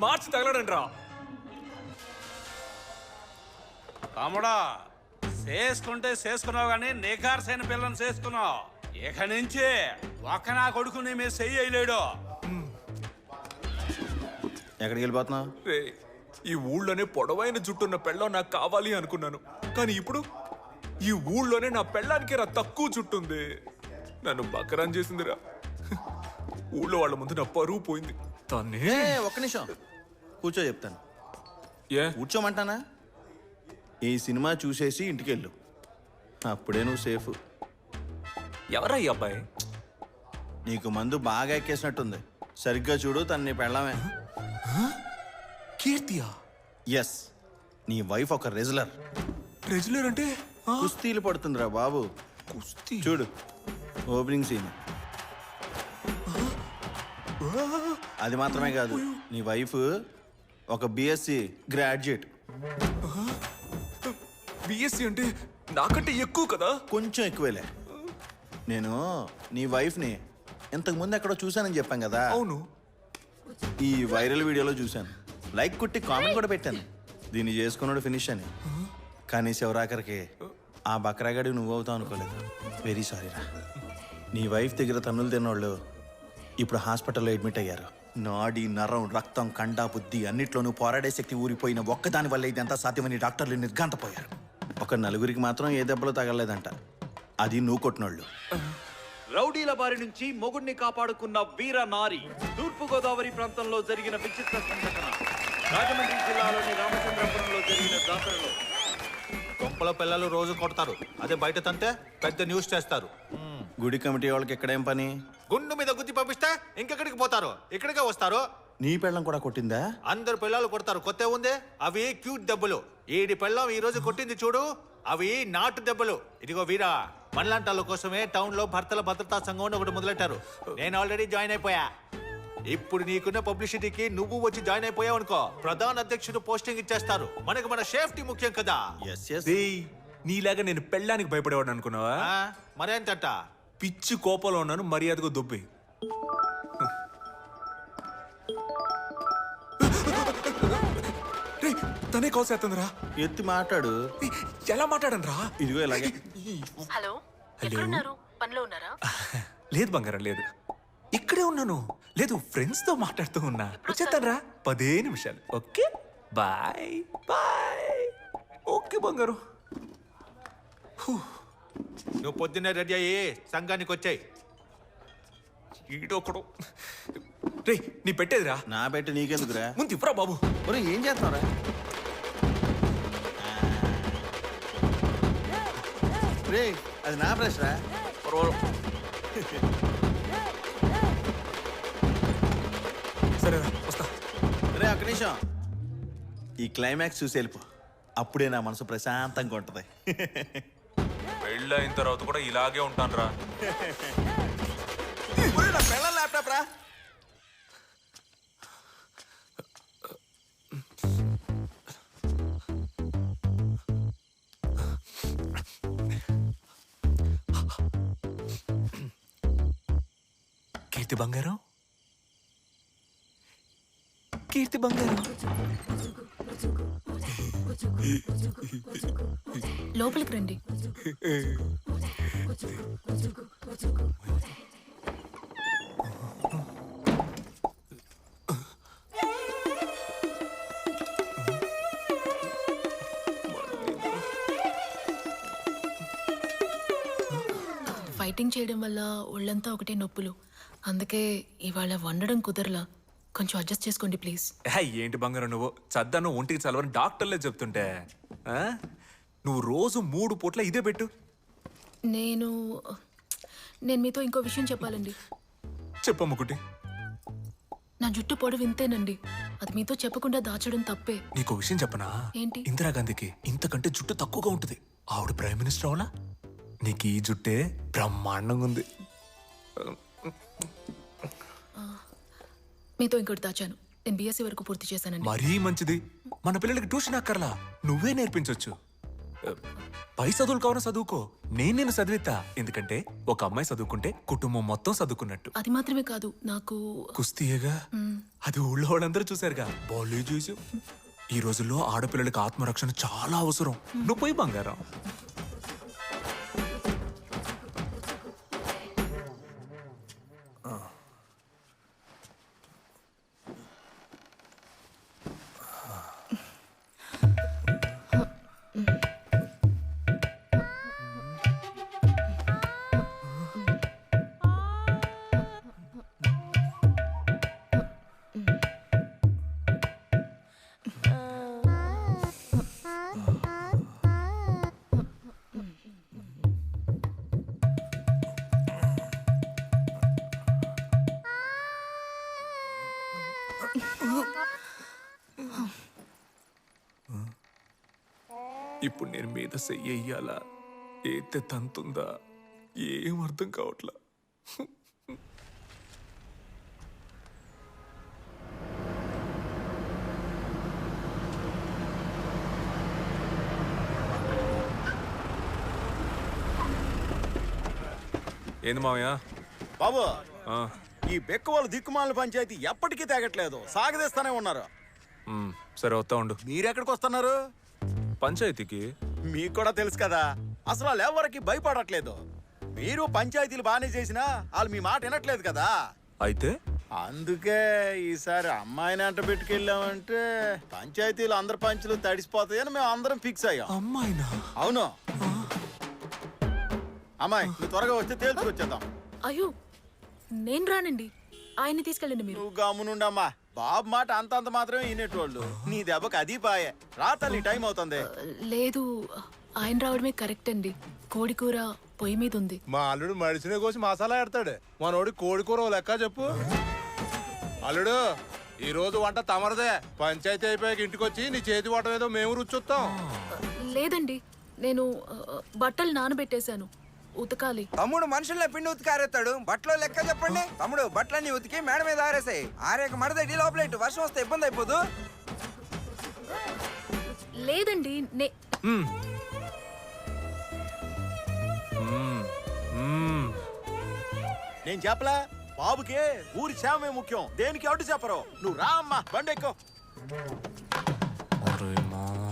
మార్చి తగలడండి రా. తమ్ముడా చేసుకుంటే చేసుకున్నావు కానీ నికార్సైన పిల్లని చేసుకున్నావు. ఇక నుంచి ఒక్క నా కొడుకు నీ మీద చెయ్యి వేయలేడు. ఎక్కడికి వెళ్ళిపోతున్నావు? ఈ ఊళ్ళోనే పొడవైన జుట్టున్న పెళ్ళం నాకు కావాలి అనుకున్నాను, కానీ ఇప్పుడు ఈ ఊళ్ళోనే నా పెళ్ళానికి రా తక్కువ జుట్టుంది. నన్ను బకరాన్ చేసిందిరా. ఊళ్ళో వాళ్ళ ముందు నా పరువు పోయింది. తనే ఒక్క నిమిషం కూర్చో, చెప్తాను. ఏ కూర్చోమంటానా? ఈ సినిమా చూసేసి ఇంటికెళ్ళు, అప్పుడే నువ్వు సేఫ్. ఎవరా ఈ అబ్బాయి? నీకు మందు బాగా ఎక్కేసినట్టుంది. సరిగ్గా చూడు, తను నీ పెళ్ళమే. కీర్తియా? ఎస్, నీ వైఫ్ ఒక రెజ్లర్. రెజ్యులర్ అంటే? కుస్తీలు పడుతుందిరా బాబు. కుస్తీ? చూడు ఓపెనింగ్ సీన్. అది మాత్రమే కాదు, నీ వైఫ్ ఒక బిఎస్సి గ్రాడ్యుయేట్. బిఎస్సి అంటే నాకంటే ఎక్కువ కదా? కొంచెం ఎక్కువేలే. నేను నీ వైఫ్ని ఇంతకుముందు ఎక్కడో చూశానని చెప్పాను కదా. అవును. ఈ వైరల్ వీడియోలో చూశాను, లైక్ కొట్టి కామెంట్ కూడా పెట్టాను, దీన్ని చేసుకున్నాడు ఫినిష్ అని. కానీ శివరాకరికి ఆ బక్రాగాడి నువ్వు అవుతావు అనుకోలేదు. వెరీ సారీ రా. నీ వైఫ్ దగ్గర తన్నులు తిన్నోళ్ళు ఇప్పుడు హాస్పిటల్లో అడ్మిట్ అయ్యారు. నాడి నరం రక్తం కండ బుద్ధి అన్నిట్లోనూ పోరాడే శక్తి ఊరిపోయిన ఒక్కదాని వల్ల ఇదంతా సాధ్యమని డాక్టర్లు నిర్ఘాంతపోయారు. ఒక నలుగురికి మాత్రం ఏ దెబ్బలు తగలలేదంట, అది నువ్వు కొట్టినోళ్ళు. రౌడీల బారి నుంచి మొగుడిని కాపాడుకున్న వీర నారి. తూర్పుగోదావరి ప్రాంతంలో జరిగిన విచిత్ర సంఘటన. రాజమండ్రి జిల్లాలోని రామచంద్రపురంలో జరిగిన జాతరలో కొంపల పిల్లలు రోజు కొడతారు, అదే బయట తంతే పెద్ద న్యూస్ చేస్తారు. గుడి కమిటీ వాళ్ళకి ఎక్కడేం పని? గుండు మీద గుద్ది పంపిస్తే ఇంకెక్కడికి పోతారు, ఇక్కడికే వస్తారు. నీ పెళ్ళం కూడా కొట్టిందా? అందరు పిల్లలు కొడతారు, కొత్త ఉంది. అవి క్యూట్ దెబ్బలు. ఈడి పెళ్ళం ఈ రోజు కొట్టింది చూడు, అవి నాటు దెబ్బలు. ఇదిగో వీరా, మనలాంటాల కోసమే టౌన్ లో భర్తల భద్రతా సంఘం ఒకటి మొదలెట్టారు. నేను ఆల్రెడీ జాయిన్ అయిపోయా. ఇప్పుడు నీకున్న పబ్లిసిటీకి నువ్వు వచ్చి జాయిన్ అయిపోయావు అనుకో, ప్రధాన అధ్యక్షుడు పోస్టింగ్ ఇచ్చేస్తారు. మనకు మన సేఫ్టీ ముఖ్యం కదా. నీలాగా నేను పెళ్ళానికి భయపడేవాడు అనుకున్నావా? మరేంటట? పిచ్చి కోపంలో ఉన్నాను, మర్యాదగా దుబ్బి. తనే కాల్ చేస్తుందిరా. ఎత్తి మాట్లాడు. ఎలా మాట్లాడను రా? ఇదిగో ఇలాగే. హలో, ఎక్కడున్నారు? పనిలో ఉన్నారా? లేదు బంగారం, లేదు, ఇక్కడే ఉన్నాను. లేదు, ఫ్రెండ్స్ తో మాట్లాడుతూ ఉన్నా. వచ్చేస్తాను రా, 10 నిమిషాలు. Okay bye bye. ఓకే బంగారు. నువ్వు పొద్దున్నే రెడీ అయ్యి సంఘానికి వచ్చాయి. ఈడొకడు. రే, నీ పెట్టేదిరా. నా పెట్టి నీకెందుకురా? ముందు ఇప్పురా బాబు. ఒరేయ్, ఏం చేస్తున్నారా? రే, అది నా బ్రష్ రా. సరేరా, వస్తా. రే, ఒక్క నిమిషం. ఈ క్లైమాక్స్ చూసి వెళ్ళిపో, అప్పుడే నా మనసు ప్రశాంతంగా ఉంటది. పెళ్ళైన తర్వాత కూడా ఇలాగే ఉంటాను రా. ల్యాప్టాప్ రా. కీర్తి బంగారం, కీర్తి బంగారం. లోపలికి రండి. ఫైటింగ్ చేయడం వల్ల ఒళ్ళంతా ఒకటే నొప్పులు, అందుకే ఇవాళ వండడం కుదరలా. కొంచెం అడ్జస్ట్ చేసుకోండి ప్లీజ్. ఏంటి బంగారం నువ్వు చద్దను ఒంటికి చలవని డాక్టర్లే చెప్తుంటే నువ్వు రోజు 3 పూట్ల ఇదే పెట్టు. నేను మీతో ఇంకో విషయం చెప్పాలండి. చెప్పమ్ముకుటి. నా జుట్టు పొడవు ఇంతేనండి, అది మీతో చెప్పకుండా దాచడం తప్పే. నీకు విషయం చెప్పనా? ఏంటి? ఇందిరాగాంధీకి ఇంతకంటే జుట్టు తక్కువగా ఉంటుంది. ఆవిడ ప్రైమ్ మినిస్టర్ అవునా? నీకు ఈ జుట్టే బ్రహ్మాండంగా ఉంది. మీతో ఇంకోటి దాచాను. నేను బిఎస్సీ వరకు పూర్తి చేశానండి. మరీ మంచిది. మన పిల్లలకి ట్యూషన్ అక్కర్లా, నువ్వే నేర్పించవచ్చు. పై చదువులు కావాలని చదువుకో, నేను చదివిస్తా. ఎందుకంటే ఒక అమ్మాయి చదువుకుంటే కుటుంబం మొత్తం చదువుకున్నట్టు. అది మాత్రమే కాదు, నాకు కుస్తీయేగా. అది ఊళ్ళో వాళ్ళందరూ చూశారుగా బాలే చూసి ఈ రోజుల్లో ఆడపిల్లలకి ఆత్మరక్షణ చాలా అవసరం. నువ్వు పోయి బంగారం. ఇప్పుడు నేను మీద చెయ్యాలా ఏతే తంతుందా ఏం అర్థం కావట్లా. ఏంది మావయ్య? బాబు ఆ, ఈ బెక్క వాళ్ళ దిక్కుమాల పంచాయతీ ఎప్పటికీ తేగట్లేదు, సాగదీస్తానే ఉన్నారు. సరే వస్తా ఉండు. మీరెక్కడికి వస్తున్నారు? పంచాయతీకి. మీకు కూడా తెలుసు కదా, అసలు వాళ్ళు ఎవరికి భయపడట్లేదు. మీరు పంచాయతీలు బాగానే చేసినా వాళ్ళు మీ మాట వినట్లేదు కదా. అయితే అందుకే ఈసారి అమ్మాయిని అంట పెట్టుకెళ్ళామంటే పంచాయతీలు అందరి పంచులు తడిసిపోతాయని మేము అందరం ఫిక్స్ అయ్యాం. అమ్మాయినా? అవును అమ్మాయి, నువ్వు త్వరగా వస్తే తేల్చుకొచ్చేద్దాం. అయ్యో నేను రానండి, ఆయన్ని తీసుకెళ్ళండి మీరు. నువ్వు గమ్మునుండమ్మా, బాబు మాట అంతంత మాత్రమే వినేటోళ్ళు. నీ దెబ్బకి అది పాయే. రా తల్లి, టైం అవుతుంది. లేదు, ఆయన రావడమే కరెక్ట్ అండి. కోడి కూర పొయ్యి మీద ఉంది. మా అల్లుడు మడిసినే కోసి మసాలా ఎడతాడు. మనోడి కోడి కూర ఓ లెక్క చెప్పు. అల్లుడు, ఈ రోజు వంట తమరదే. పంచాయతీ అయిపోయాక ఇంటికి వచ్చి నీ చేతి వంట ఏదో మేము రుచొస్తాం. లేదండి, నేను బట్టలు నానబెట్టేశాను, ఉతకాలి. తమ్ముడు మనుషుల్ని పిండి ఉతికారేస్తాడు, బట్టలో లెక్క చెప్పండి. తమ్ముడు బట్టలన్నీ ఉతికి మేడ మీద ఆరేసాయి. ఆరేక మడదడి లోపల వర్షం వస్తే ఇబ్బంది అయిపోదు. లేదండి నేను చెప్పలా, బాబుకే ఊరి క్షేమమే ముఖ్యం, దేనికి అడ్డు చెప్పరు. నువ్వు రా అమ్మా, బండి ఎక్కు. అరే మావా.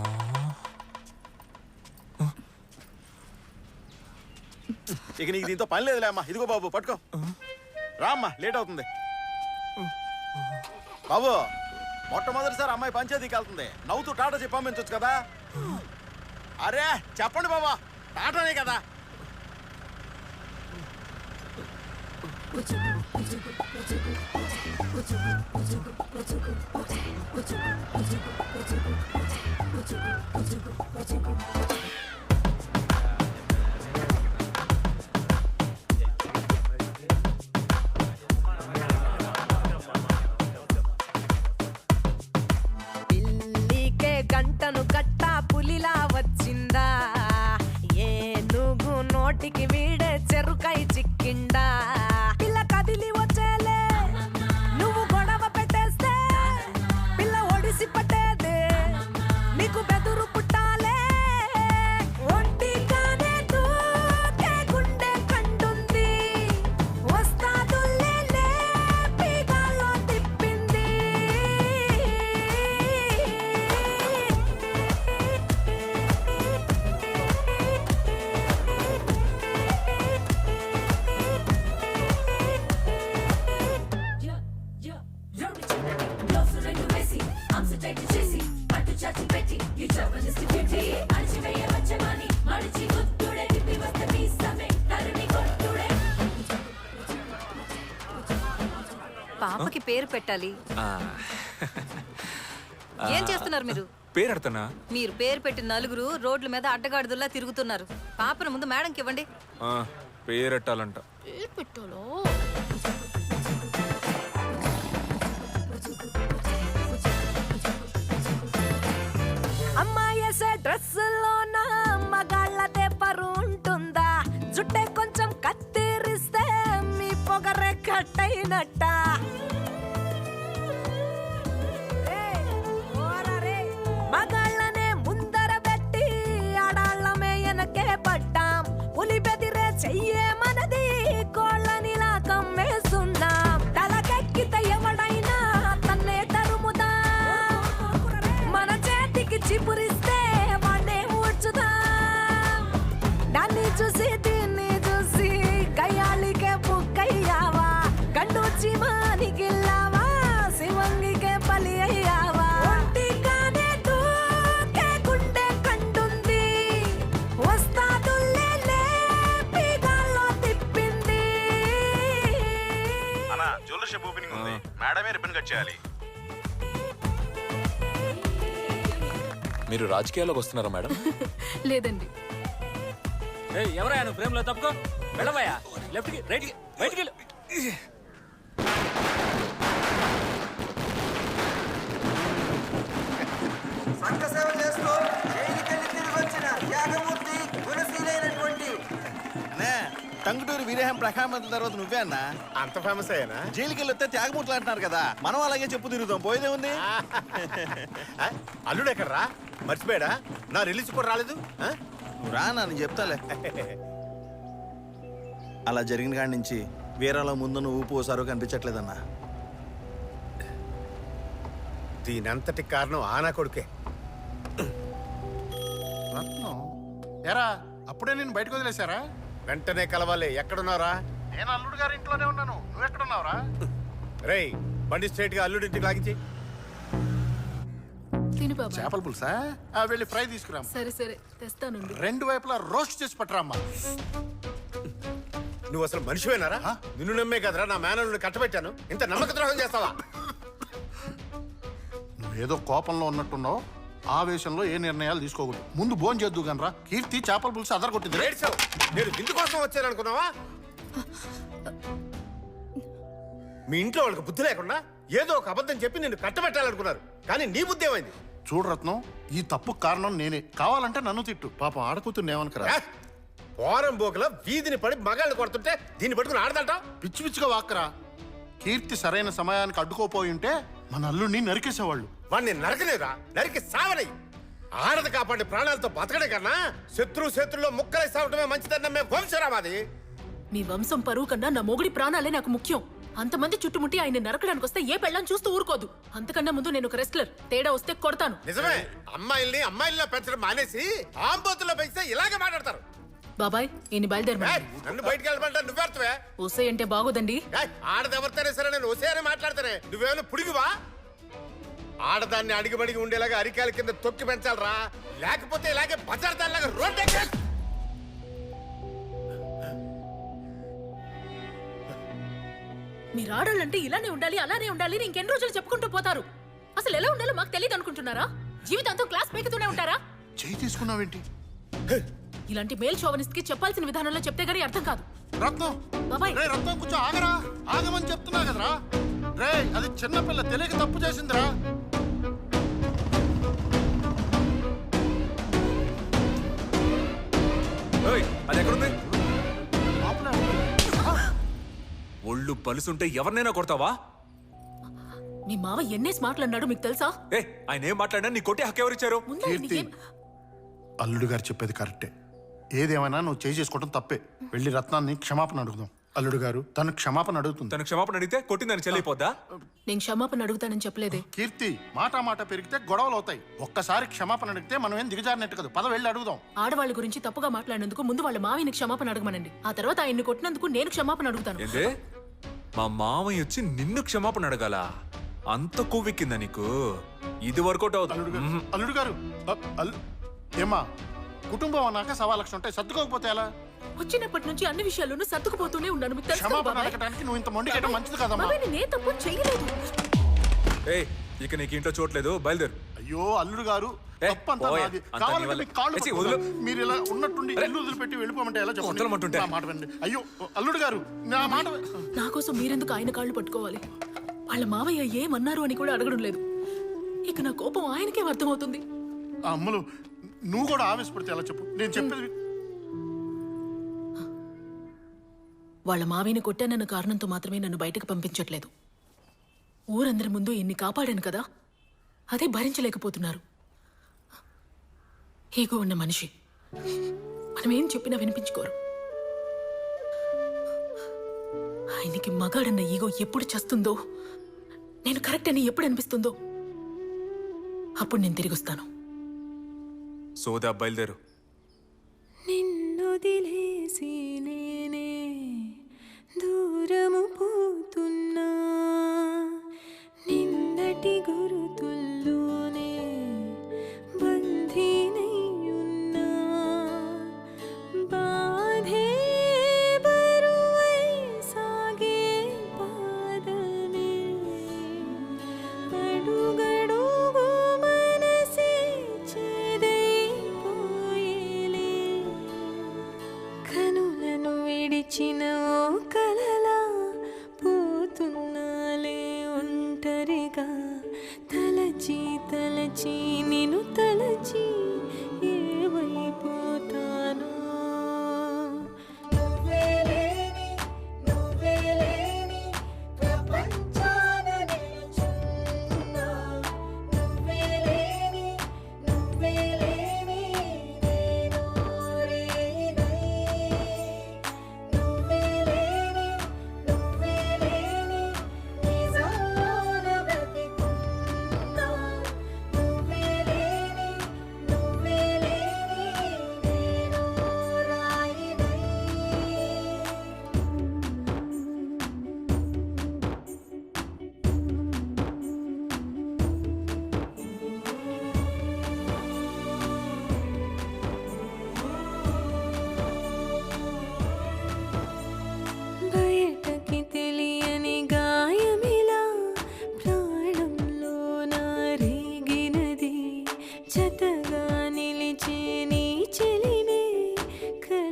ఇక నీకు దీంతో పని లేదులే అమ్మా. ఇదిగో బాబు, పట్టుకో. రా అమ్మా, లేట్ అవుతుంది. బాబు, మొట్టమొదటిసారి అమ్మాయి పంచాయతీకి వెళ్తుంది. నవ్వుతూ టాటా చెప్పి పంపించవచ్చు కదా. అరే చెప్పండి బాబా, టాటానే కదా. పిల్లికే గంటను కట్ట పులిలా వచ్చిందా, ఏనుగు నోటికి వీడే చెరుకై చిక్కిండా. పిల్ల కదిలి వచ్చేలే, నువ్వు గొడవ పెట్టేస్తే పిల్ల ఒడిసి పట్టేదే, నీకు బెదురు పుట్టాలే. ఒంటిగానే దూకే గుండె కంటుంది, వస్తాదుల్లే లేపి గాల్లో తిప్పింది. పాపకి పేరు పెట్టాలి. ఏం చేస్తున్నారు మీరు? పేరెడతానా? మీరు పేరు పెట్టిన నలుగురు రోడ్ల మీద అడ్డగాడిదుల్లా తిరుగుతున్నారు. పాపను ముందు మేడంకి ఇవ్వండి. పేరెట్టాలంట. ఏ పెట్టాలో? అమ్మాయేసే డ్రెస్సులోన మగాళ్ళదే పరు ఉంటుందా, జుట్టే కొంచెం కత్తిరిస్తే మీ పొగరే కట్టయినట్ట. మగాళ్ళనే ముందర పెట్టి ఆడాళ్ళమే వెనకే పడ్డాం. పులి బెదిరే చెయ్యే మనది, కోళ్ళనిలా మేడమే రిబ్బన్ కట్ చేయాలి. మీరు రాజకీయాల్లోకి వస్తున్నారా మేడం? లేదండి. ఎవరైనా నువ్వు ఫ్రేమ్ లో తప్పుకో వెళ్ళబోయా లెఫ్ట్ కి రైట్ కి బయటికి వెళ్ళు. సంఘ సేవ చేస్తూ జైలుకెళ్ళి తిరిగి వచ్చిన త్యాగమూర్తి గుణశీలైనటువంటి టంగుటూరు వీరేహం ప్రఖామంతుల తర్వాత నువ్వే అన్నా అంత ఫేమస్ అయ్యానా? జైలుకి వెళ్ళొస్తే త్యాగమూర్తులు అంటున్నారు కదా, మనం అలాగే చెప్పు తిరుగుతాం, పోయేదే ఉంది. అల్లుడు ఎక్కడరా? మర్చిపోయాడా? నా రిలీజ్ కూడా రాలేదు. నువ్వు రా నేను చెప్తాలే. అలా జరిగిన కాడి నుంచి వీరాలో ముందు నువ్వు ఊపు ఓసారో కనిపించట్లేదన్నా. దీనంతటి కారణం ఆనా కొడుకే. ఎరా అప్పుడే నేను బయటకు వదిలేశారా? వెంటనే కలవాలి. ఎక్కడున్నారా? నేను అల్లుడు గారి ఇంట్లోనే ఉన్నాను. నువ్వు ఎక్కడున్నావురా? రేయ్ బండి స్ట్రైట్ గా అల్లుడి ఇంటికి లాగించి. తిను బాబా. చేపల పులుసా? వెళ్ళి ఫ్రై తీసుకురా. సరే సరే తెస్తాను. రెండు వైపులా రోస్ట్ చేసి పట్టరామ్మా. నువ్వు అసలు మనిషివేనారా? నిన్ను నమ్మే కదరా నా మేనల్ని కట్టబెట్టాను. ఇంత నమ్మక ద్రోహం చేస్తావా? నువ్వేదో కోపంలో ఉన్నట్టున్నావు. ఆవేశంలో ఏ నిర్ణయాలు తీసుకోకూడదు. ముందు భోజనం చేద్దు గనరా. కీర్తి చేపల పులుసు అదరగొట్టింది. ఏడ్చావు. నేను ఇందుకోసం వచ్చాను అనుకున్నావా? మీ ఇంట్లో వాళ్ళకి బుద్ధి లేకుండా ఏదో ఒక అబద్ధం చెప్పి నిన్ను కట్టబెట్టాలనుకున్నారు. కానీ నీ బుద్ధి ఏమైంది? చూడు రత్నం, ఈ తప్పు కారణం నేనే. కావాలంటే నన్ను తిట్టు. పాపం ఆడకూతురు ఏమనుకరా. పోరం బోకల వీధిని పడి మగాళ్ళు కొడుతుంటే దీన్ని పట్టుకుని ఆడదంట. పిచ్చి పిచ్చిగా వాక్కరా. కీర్తి సరైన సమయానికి అడ్డుకోపోయి ఉంటే మన అల్లుడిని నరికేసేవాళ్ళు. వాడిని నరకలేదా? నరికి సావని. ఆడది కాపాడి ప్రాణాలతో బతకడే కన్నా శత్రులో ముక్కలై సావటమే మంచిదని నమ్మే వంశరామాది. మీ వంశం పరువు కన్నా నా మొగుడి ప్రాణాలే నాకు ముఖ్యం. అంతమంది చుట్టుముట్టి ఆయన నరకడానికి వస్తే ఏ పెళ్ళం చూస్తూ ఊరుకోదు. అంతకన్నా ముందు నేను ఒక రెస్లర్. తేడా వస్తే కొడతాను. నిజమే. అమ్మాయిల్లో పెంచడం మానేసి ఆంబోతుల్లో పెంచితే ఇలాగే మాట్లాడతారు. బాబాయ్ ఈయన బయలుదేరి. నన్ను బయటికి వెళ్ళమంటా నువ్వెడతావే. ఓసే అంటే బాగోదండి. ఆడదెవరితేనే సరే నేను ఒసేనే మాట్లాడతానే. నువ్వేమైనా పుడిగివా? ఆడదాన్ని అడిగిబడిగి ఉండేలాగా అరికాల కింద తొక్కి పెంచాలరా. లేకపోతే ఇలాగే బజార్దాల్లాగా రోడ్డు ఎక్కి. మీరు ఆడాలంటే ఇలానే ఉండాలి అలానే ఉండాలి ఇంకెన్ని రోజులు చెప్పుకుంటూ పోతారు. అసలు ఎలా ఉండాలో మాకు తెలియదు అనుకుంటున్నారా? జీవితాంతం క్లాస్ పెరుగుతూనే ఉంటారా? చేయి తీసుకున్నావేంటి? ఇలాంటి మేల్ షోవనిస్ట్ కి చెప్పాల్సిన విధానంలో చెప్తే గానీ అర్థం కాదు. రత్నం బాబాయ్ రే రత్నం కొంచెం ఆగరా. ఆగమని చెప్తున్నా కదరా. రే అది చిన్నపిల్ల తెలియక తప్పు చేసిందిరా. అది ఎక్కడుంది? ఒళ్ళు పలుసుంటే ఎవరినైనా కొడతావా? మీ మావ ఎన్నేసి మాట్లాడినాడు మీకు తెలుసా? ఆయన ఏం మాట్లాడినా నీ కొట్టే హక్కు ఎవరిచ్చారు? కీర్తి, అల్లుడు గారు చెప్పేది కరెక్టే. ఏదేమైనా నువ్వు చేసుకోవడం తప్పే. వెళ్ళి రత్నాన్ని క్షమాపణ అడుగుదాం. అల్లుడు గారు తను క్షమాపణ అడుగుతుంది. తను క్షమాపణ అడిగితే కొట్టిందని చెల్లిపోద్దా? నేను క్షమాపణ అడుగుతానని చెప్పలేదే. కీర్తి, మాట పెరిగితే గొడవలు అవుతాయి. ఒక్కసారి క్షమాపణ అడిగితే మనం ఏం దిగజారినట్టు కదా. పద వెళ్ళి అడుగుదాం. ఆడవాళ్ళ గురించి తప్పుగా మాట్లాడినందుకు ముందు వాళ్ళ మావిని క్షమాపణ అడగమనండి. ఆ తర్వాత ఆయన్ని కొట్టినందుకు నేను క్షమాపణ అడుగుతాను. ఏందే మా మామయ్య వచ్చి నిన్ను క్షమాపణ అడగాల? అంత కొవ్వెక్కిందా నీకు? ఇది వర్కౌట్ అవుతుంది. అల్లుడు గారు ఏమా, కుటుంబం అన్నాక 1,00,000 ఉంటాయి. సర్దుకోకపోతే ఎలా? వచ్చినప్పటి నుంచి అన్ని విషయాల్లోనూ సర్దుకుపోతూనే ఉన్నాను. మీకు తెలుసు కదా క్షమాపణ బాబాయ్? అడగడానికి నువ్వు ఇంత మొండికేయడం మంచిది కదమ్మా. బాబాయ్, నేను ఏ తప్పు చేయలేదు. ఇక నీకు ఇంట్లో చోట్లేదు, బయలుదేరు. అయ్యో అల్లుడు గారు, తప్పంతా పోయే, నాది. అంతా కావాలంటే నీ వల్లే. మీకు కాళ్ళు ఏచి, పట్టుకుంటా. వదిలు. మీరు ఇలా ఉన్నట్టుండి ఇల్లు వదిలిపెట్టి వెళ్ళిపోమంటే ఎలా చెప్పండి? వదలమంటుంటే. నా మాట వినండి. అయ్యో అల్లుడు గారు, నా మాట నా కోసం మీరెందుకు ఆయన కాళ్ళు పట్టుకోవాలి? వాళ్ళ మావయ్య ఏమన్నారు అని కూడా అడగడం లేదు. ఇక నా కోపం ఆయనకే అర్థమవుతుంది. అమ్మలు, నువ్వు కూడా ఆవేశపడితే ఎలా చెప్పు? నేను చెప్పేది వాళ్ళ మావిని కొట్టానన్న కారణంతో మాత్రమే నన్ను బయటకు పంపించట్లేదు. ఊరందరి ముందు ఇన్ని కాపాడాను కదా, అదే భరించలేకపోతున్నారు. ఈగో ఉన్న మనిషి మనం ఏం చెప్పినా వినిపించుకోరు. ఆయనకి మగాడన్న ఈగో ఎప్పుడు చేస్తుందో, నేను కరెక్ట్ అని ఎప్పుడు అనిపిస్తుందో అప్పుడు నేను తిరిగి వస్తాను. సోదా బయలుదేరు. నిన్నొదిలేసి నేనే దూరము పోతున్నా, నిన్నటి గురుతుల్లోనే బంధీనయ్యున్నా, బాధే బరువై సాగే పాదమే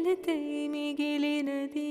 కలతై మిగిలినది